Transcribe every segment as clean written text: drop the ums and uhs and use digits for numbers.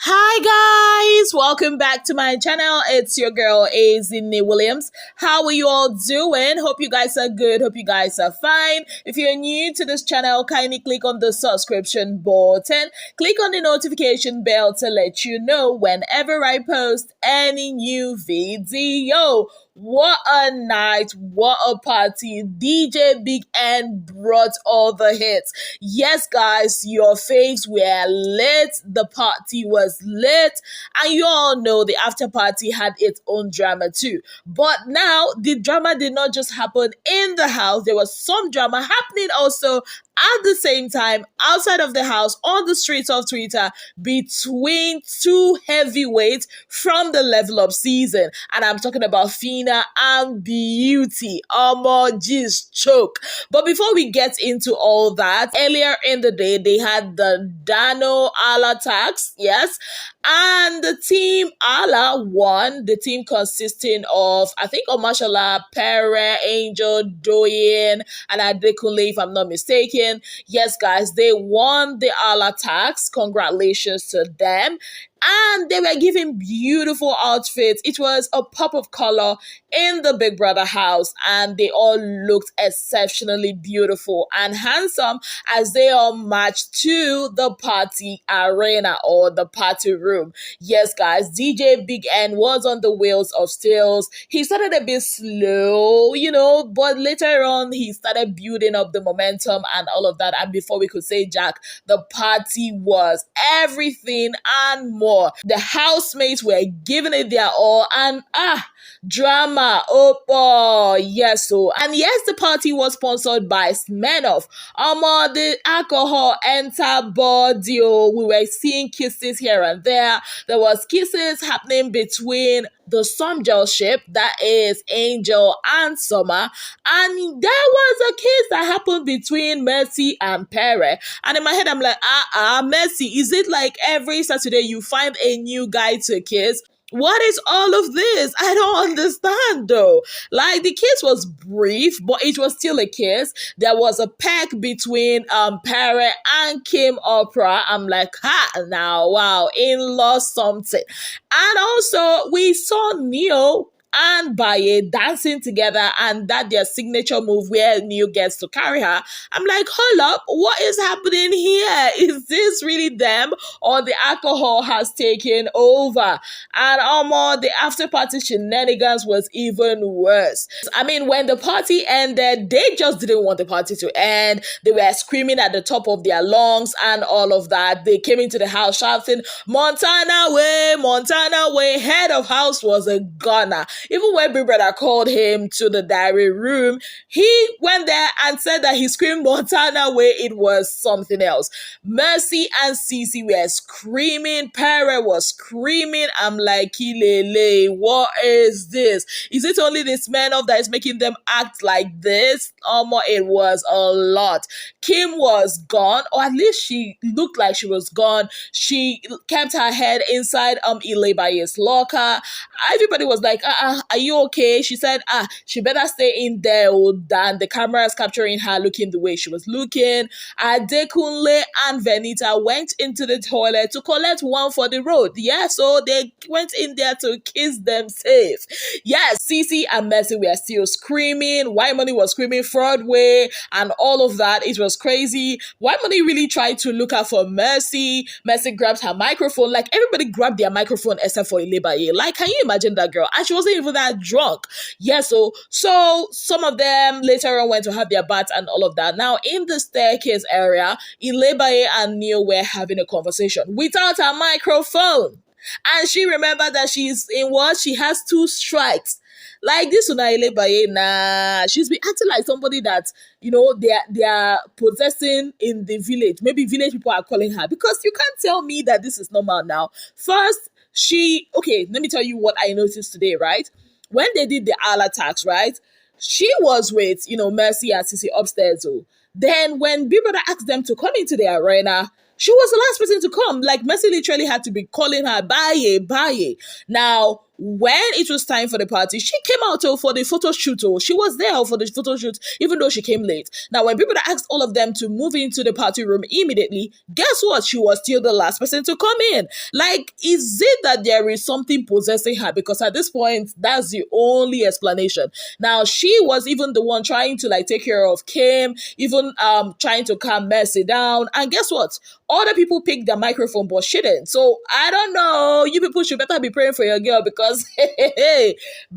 Hi guys, welcome back to my channel. It's your girl Azine Williams. How are you all doing? Hope you guys are good. Hope you guys are fine. If you're new to this channel, kindly click on the subscription button. Click on the notification bell to let you know whenever I post any new video. What a night, what a party. DJ Big N brought all the hits. Yes, guys, your faves were lit. The party was lit. And you all know the after party had its own drama too. But now, the drama did not just happen in the house. There was some drama happening also at the same time outside of the house on the streets of Twitter between two heavyweights from the Level Up season. And I'm talking about Phyna and Beauty. Just choke. But before we get into all that, earlier in the day, they had the Dano Ala tax, yes, and the team Ala won. The team consisting of, I think, Omashola, Pere, Angel, Doyen, and Adekunle, if I'm not mistaken. Yes, guys, they won the Ala tax. Congratulations to them. And they were giving beautiful outfits. It was a pop of color in the Big Brother house, and they all looked exceptionally beautiful and handsome as they all marched to the party arena or the party room. Yes, guys, DJ Big N was on the wheels of steels. He started a bit slow, but later on he started building up the momentum and all of that. And before we could say Jack, the party was everything and more. The housemates were giving it their all, and drama, yes, and yes, the party was sponsored by Smirnoff. The alcohol entered body. We were seeing kisses here and there. There was kisses happening between the Somgel ship, that is Angel and Summer, and there was a kiss that happened between Mercy and Pere. And in my head, I'm like, Mercy, is it like every Saturday you find a new guy to kiss? What is all of this? I don't understand though. Like, the kiss was brief, but it was still a kiss. There was a peck between Pere and Kim Opera. I'm like, now, wow, in-law something. And also, we saw Neo and Baye dancing together, and that their signature move where Neo gets to carry her. I'm like, hold up, what is happening here? Is this really them, or the alcohol has taken over? And the after party shenanigans was even worse. I mean, when the party ended, they just didn't want the party to end. They were screaming at the top of their lungs and all of that. They came into the house shouting, Montana way. Head of house was a gunner. Even when Big Brother called him to the diary room, he went there and said that he screamed Montana way. It was something else. Mercy and Cece were screaming. Pere was screaming. I'm like, Kilele, what is this? Is it only this man of that is making them act like this? It was a lot. Kim was gone, or at least she looked like she was gone. She kept her head inside Ilebaye's locker. Everybody was like, are you okay? She said, she better stay in there than the cameras capturing her looking the way she was looking. Adekunle and Venita went into the toilet to collect one for the road. Yeah, so they went in there to kiss them safe. Yes, Cece and Mercy were still screaming. White Money was screaming fraud way and all of that. It was crazy. White Money really tried to look out for Mercy. Mercy grabbed her microphone. Like, everybody grabbed their microphone except for Ilebaye. Like, can you imagine that girl? And she wasn't even that drunk. Yeah, so some of them later on went to have their baths and all of that. Now, in the staircase area, Ilebaye and Neo were having a conversation without a microphone. And she remembered that she's in what? She has 2 strikes. Like, this Una Ilebaye, she's been acting like somebody that, they are possessing in the village. Maybe village people are calling her, because you can't tell me that this is normal now. First, let me tell you what I noticed today, right? When they did the Ala tax, right? She was with, Mercy and Sissy upstairs. Then when Big Brother asked them to come into the arena, she was the last person to come. Like, Mercy literally had to be calling her, Baye. Now, when it was time for the party, she came out for the photo shoot. She was there for the photo shoot, even though she came late. Now, when people asked all of them to move into the party room immediately, guess what? She was still the last person to come in. Like, is it that there is something possessing her? Because at this point, that's the only explanation. Now, she was even the one trying to like take care of Kim, even trying to calm Mercy down. And guess what? Other people picked the microphone, but she didn't. So I don't know. You people should better be praying for your girl, because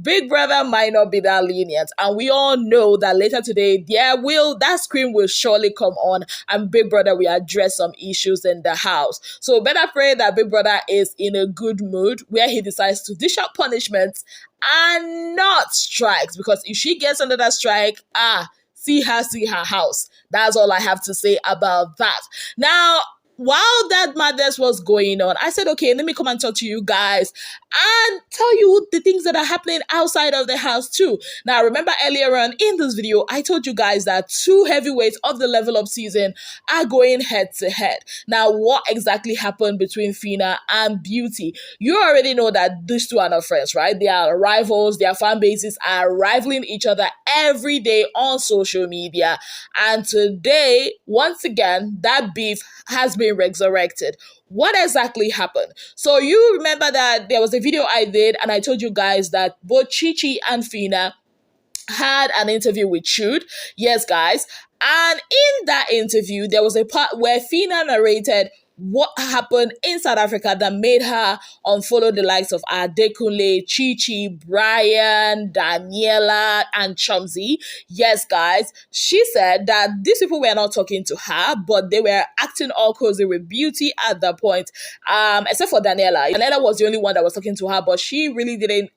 Big Brother might not be that lenient. And we all know that later today, that screen will surely come on, and Big Brother will address some issues in the house. So better pray that Big Brother is in a good mood where he decides to dish out punishments and not strikes. Because if she gets under that strike, see her house. That's all I have to say about that. Now, while that madness was going on, I said, okay, let me come and talk to you guys and tell you the things that are happening outside of the house too. Now, remember earlier on in this video, I told you guys that two heavyweights of the Level Up season are going head to head. Now, what exactly happened between Phyna and Beauty? You already know that these two are not friends, right? They are rivals. Their fan bases are rivaling each other every day on social media. And today, once again, that beef has been resurrected. What exactly happened? So you remember that there was a video I did and I told you guys that both Chi and Phyna had an interview with Chud. Yes, guys. And in that interview, there was a part where Phyna narrated what happened in South Africa that made her unfollow the likes of Adekunle, Chi, Brian, Daniela, and Chumsy. Yes, guys, she said that these people were not talking to her, but they were acting all cozy with Beauty at that point, except for Daniela. Daniela was the only one that was talking to her, but she really didn't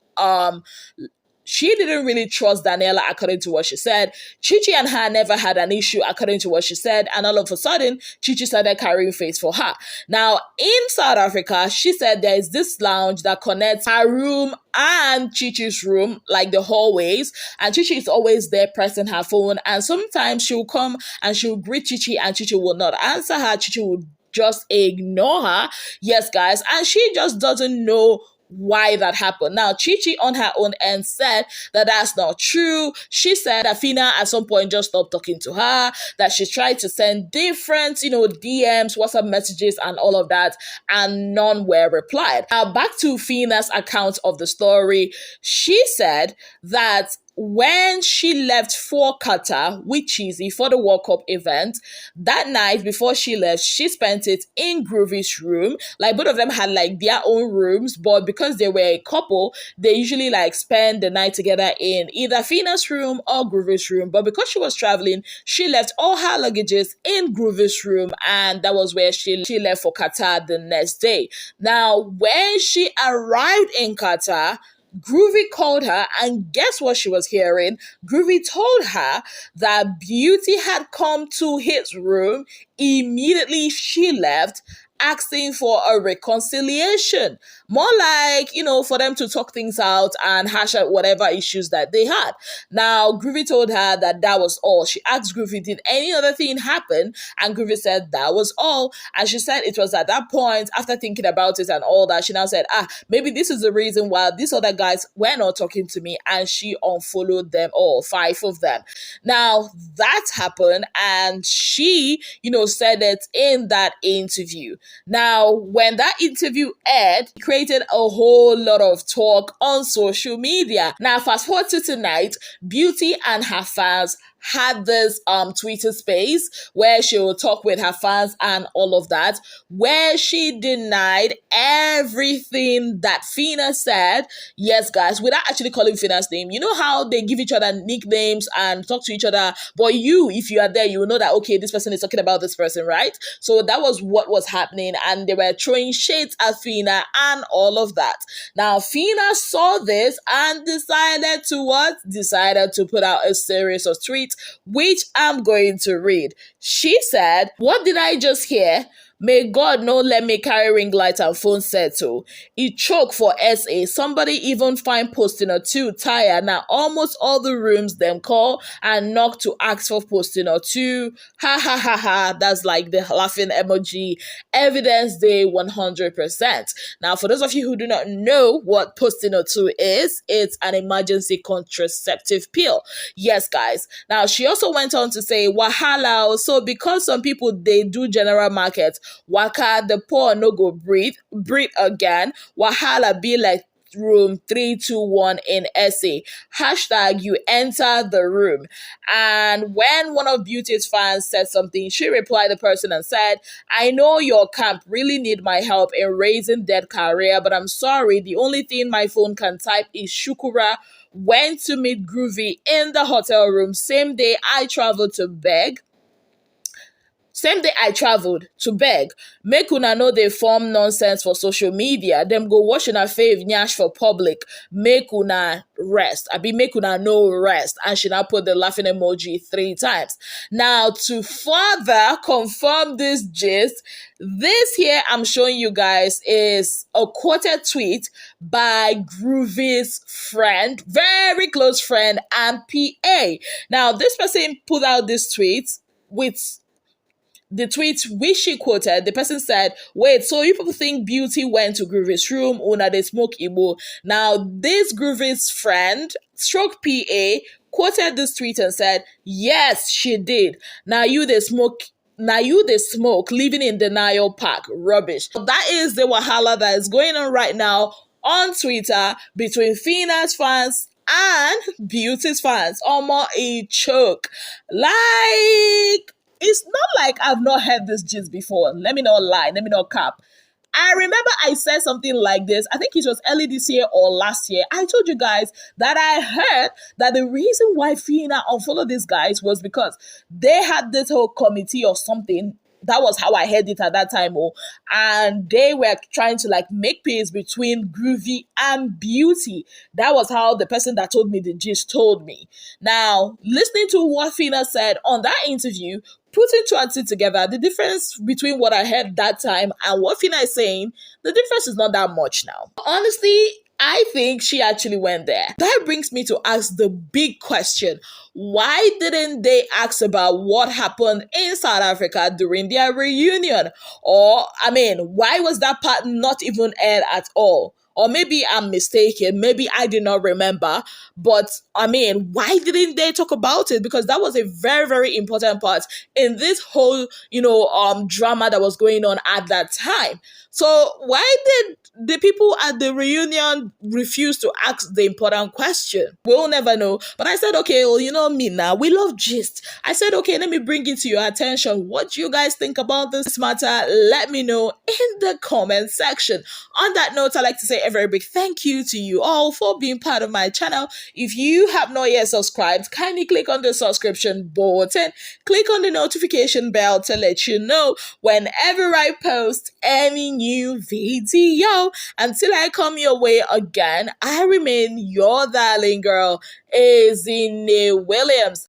really trust Daniela, according to what she said. Chi and her never had an issue, according to what she said. And all of a sudden, Chi started carrying face for her. Now, in South Africa, she said there is this lounge that connects her room and Chi's room, like the hallways. And Chi is always there pressing her phone. And sometimes she'll come and she'll greet Chi and Chi will not answer her. Chi will just ignore her. Yes, guys. And she just doesn't know why that happened. Now, Chi on her own end said that that's not true. She said that Phyna at some point just stopped talking to her, that she tried to send different, DMs, WhatsApp messages and all of that, and none were replied. Now, back to Phyna's account of the story. She said that when she left for Qatar with Cheesy for the World Cup event, that night before she left, she spent it in Groovy's room. Like, both of them had like their own rooms, but because they were a couple, they usually like spend the night together in either Phyna's room or Groovy's room. But because she was traveling, she left all her luggages in Groovy's room, and that was where she left for Qatar the next day. Now, when she arrived in Qatar, Groovy called her, and guess what she was hearing? Groovy told her that Beauty had come to his room. Immediately she left, asking for a reconciliation. More like, for them to talk things out and hash out whatever issues that they had. Now, Groovy told her that that was all. She asked Groovy, did any other thing happen? And Groovy said that was all. And she said it was at that point, after thinking about it and all that, she now said, maybe this is the reason why these other guys were not talking to me. And she unfollowed them all, 5 of them. Now, that happened, and she, said it in that interview. Now, when that interview aired, it created a whole lot of talk on social media. Now, fast forward to tonight, Beauty and her fans had this Twitter space where she will talk with her fans and all of that, where she denied everything that Phyna said. Yes, guys, without actually calling Phyna's name. You know how they give each other nicknames and talk to each other, but if you are there, you will know that, okay, this person is talking about this person, right? So that was what was happening, and they were throwing shades at Phyna and all of that. Now, Phyna saw this and decided to put out a series of tweets, which I'm going to read. She said, "What did I just hear? May God no let me carry ring light and phone set too. He choke for SA. Somebody even find posting or two tire. Now almost all the rooms them call and knock to ask for posting or two. Ha ha ha ha. That's like the laughing emoji. Evidence day 100%. Now for those of you who do not know what posting or two is, it's an emergency contraceptive pill. Yes, guys. Now she also went on to say wahala. So because some people they do general market, waka the poor no go breathe again. Wahala be like room 321 in SA. Hashtag you enter the room. And when one of Beauty's fans said something, she replied the person and said, I know your camp really need my help in raising that career, but I'm sorry, the only thing my phone can type is Shukura. Went to meet Groovy in the hotel room. Same day I traveled to beg. Make una know they form nonsense for social media. Them go wash una fave nyash for public. Make una rest. Make una no rest. And she now put the laughing emoji 3 times. Now, to further confirm this gist, this here I'm showing you guys is a quoted tweet by Groovy's friend, very close friend, and PA. Now, this person put out this tweet with the tweet which she quoted, the person said, wait, so you people think Beauty went to Groovy's room, una they smoke Igbo. Now, this Groovy's friend, stroke PA, quoted this tweet and said, yes, she did. Now you they smoke, living in denial park. Rubbish. That is the wahala that is going on right now on Twitter between Phyna's fans and Beauty's fans. Almost a choke. Like, it's not like I've not heard this gist before. Let me not lie. Let me not cap. I remember I said something like this. I think it was early this year or last year. I told you guys that I heard that the reason why Phyna unfollowed these guys was because they had this whole committee or something. That was how I heard it at that time. And they were trying to like make peace between Groovy and Beauty. That was how the person that told me the gist told me. Now, listening to what Phyna said on that interview, putting 2 and 2 together, the difference between what I heard that time and what Phyna is saying, the difference is not that much now. Honestly, I think she actually went there. That brings me to ask the big question. Why didn't they ask about what happened in South Africa during their reunion? Or, why was that part not even aired at all? Or maybe I'm mistaken. Maybe I did not remember. But, why didn't they talk about it? Because that was a very, very important part in this whole, drama that was going on at that time. So why did the people at the reunion refuse to ask the important question? We'll never know. But I said, okay, well, you know me now. We love gist. I said, okay, let me bring it to your attention. What do you guys think about this matter? Let me know in the comment section. On that note, I'd like to say a very big thank you to you all for being part of my channel. If you have not yet subscribed, kindly click on the subscription button. Click on the notification bell to let you know whenever I post any new video. Until I come your way again, I remain your darling girl, Izine Williams.